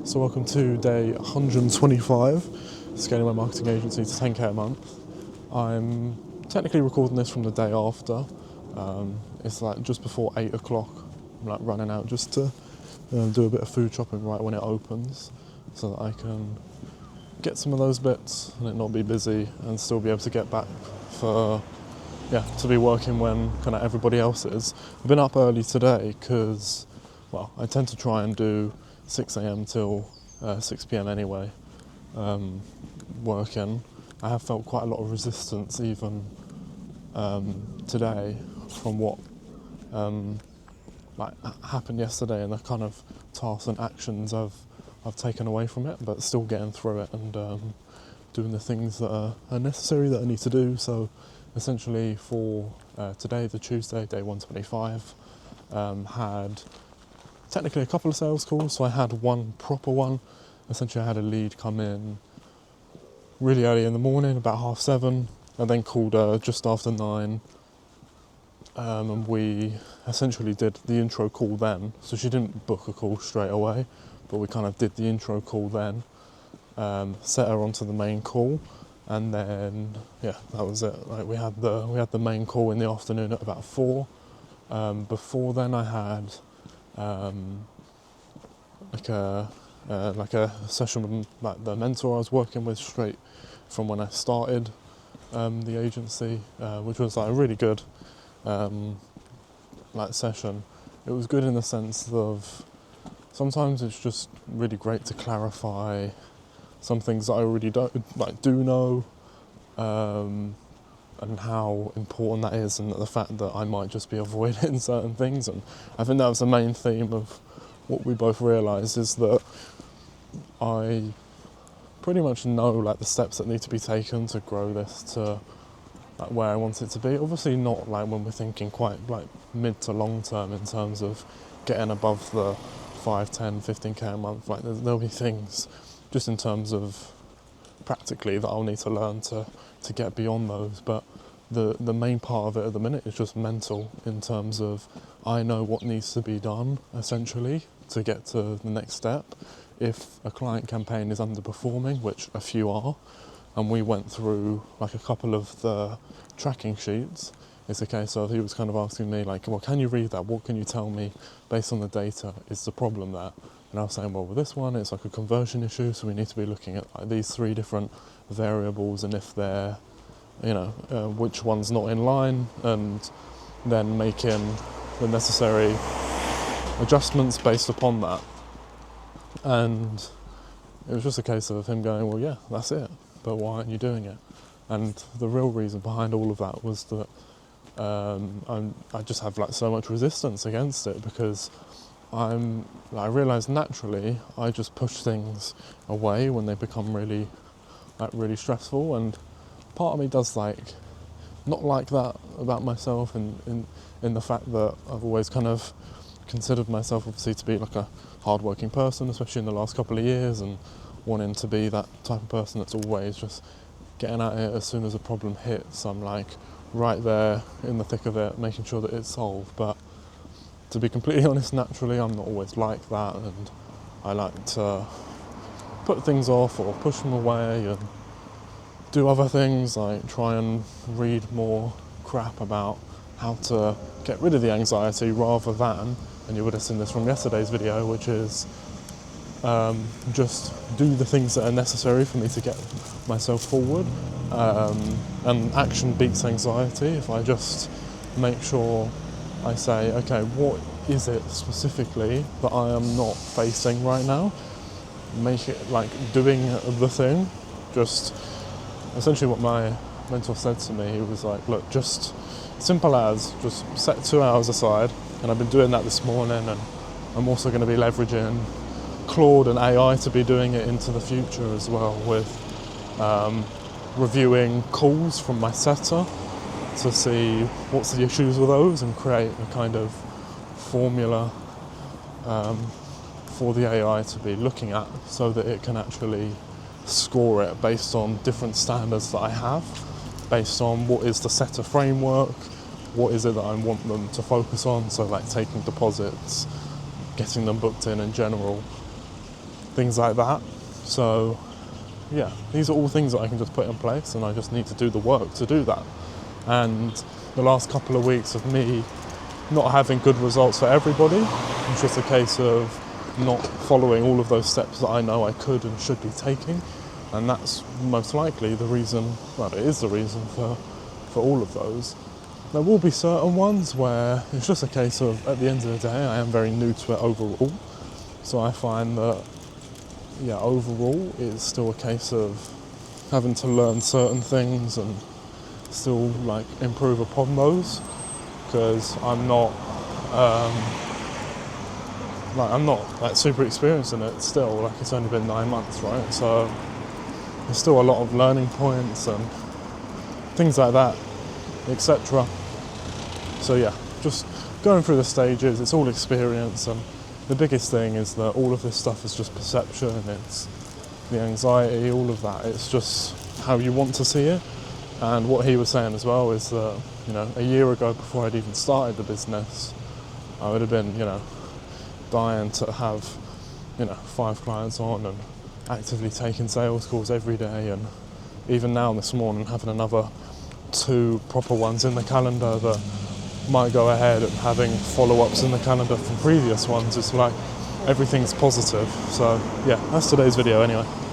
So welcome to day 125, scaling my marketing agency to 10k a month. I'm technically recording this from the day after. It's like just before 8 o'clock. I'm like running out just to do a bit of food shopping right when it opens, so that I can get some of those bits and it not be busy and still be able to get back to be working when kind of everybody else is. I've been up early today because, well, I tend to try and do 6 a.m. till 6 p.m. anyway, working. I have felt quite a lot of resistance even today from what happened yesterday and the kind of tasks and actions I've taken away from it, but still getting through it and doing the things that are necessary that I need to do. So essentially for today, the Tuesday, day 125, had technically a couple of sales calls. So I had one proper one. Essentially I had a lead come in really early in the morning, about 7:30, and then called just after 9. And we essentially did the intro call then. So she didn't book a call straight away, but we kind of did the intro call then, set her onto the main call, and then that was it. Like we had the main call in the afternoon at about 4. Before then I had like a session with like the mentor I was working with straight from when I started the agency, which was like a really good session. It was good in the sense of sometimes it's just really great to clarify some things that I already do know, and how important that is, and the fact that I might just be avoiding certain things. And I think that was the main theme of what we both realised, is that I pretty much know like the steps that need to be taken to grow this to like where I want it to be. Obviously not like when we're thinking quite like mid to long term in terms of getting above the 5, 10, 15k a month. Like there'll be things just in terms of practically that I'll need to learn to get beyond those. But the main part of it at the minute is just mental, in terms of I know what needs to be done essentially to get to the next step. If a client campaign is underperforming, which a few are, and we went through like a couple of the tracking sheets, it's a case of he was kind of asking me like, well, can you read that? What can you tell me based on the data is the problem there? And I was saying, well, with this one, it's like a conversion issue, so we need to be looking at like these 3 different variables, and if they're, which one's not in line, and then making the necessary adjustments based upon that. And it was just a case of him going, well, yeah, that's it, but why aren't you doing it? And the real reason behind all of that was that I just have like so much resistance against it, because I realise naturally I just push things away when they become really stressful, and part of me does not like that about myself, in the fact that I've always kind of considered myself obviously to be like a hard-working person, especially in the last couple of years, and wanting to be that type of person that's always just getting at it as soon as a problem hits. I'm like right there in the thick of it, making sure that it's solved. But to be completely honest, naturally I'm not always like that, and I like to put things off or push them away and do other things, like try and read more crap about how to get rid of the anxiety, rather than, and you would have seen this from yesterday's video, which is just do the things that are necessary for me to get myself forward. And action beats anxiety. If I just make sure I say, okay, what is it specifically that I am not facing right now? Make it like doing the thing. Just essentially what my mentor said to me, he was like, look, just simple as just set 2 hours aside, and I've been doing that this morning, and I'm also going to be leveraging Claude and AI to be doing it into the future as well, with reviewing calls from my setter to see what's the issues with those, and create a kind of formula for the AI to be looking at, so that it can actually score it based on different standards that I have, based on what is the setter framework, what is it that I want them to focus on, so like taking deposits, getting them booked in general, things like that. So yeah, these are all things that I can just put in place, and I just need to do the work to do that. And the last couple of weeks of me not having good results for everybody, it's just a case of not following all of those steps that I know I could and should be taking. And that's most likely the reason, well, it is the reason for all of those. There will be certain ones where it's just a case of, at the end of the day, I am very new to it overall. So I find that, yeah, overall it's still a case of having to learn certain things and still like improve upon those, because I'm not like super experienced in it still. Like, it's only been 9 months, right? So there's still a lot of learning points and things like that, etc. So yeah, just going through the stages, it's all experience, and the biggest thing is that all of this stuff is just perception, it's the anxiety, all of that, it's just how you want to see it. And what he was saying as well is that, you know, a year ago, before I'd even started the business, I would have been, you know, dying to have, you know, 5 clients on and actively taking sales calls every day, and even now this morning having another 2 proper ones in the calendar that might go ahead, and having follow-ups in the calendar from previous ones. It's like everything's positive. So yeah, that's today's video anyway.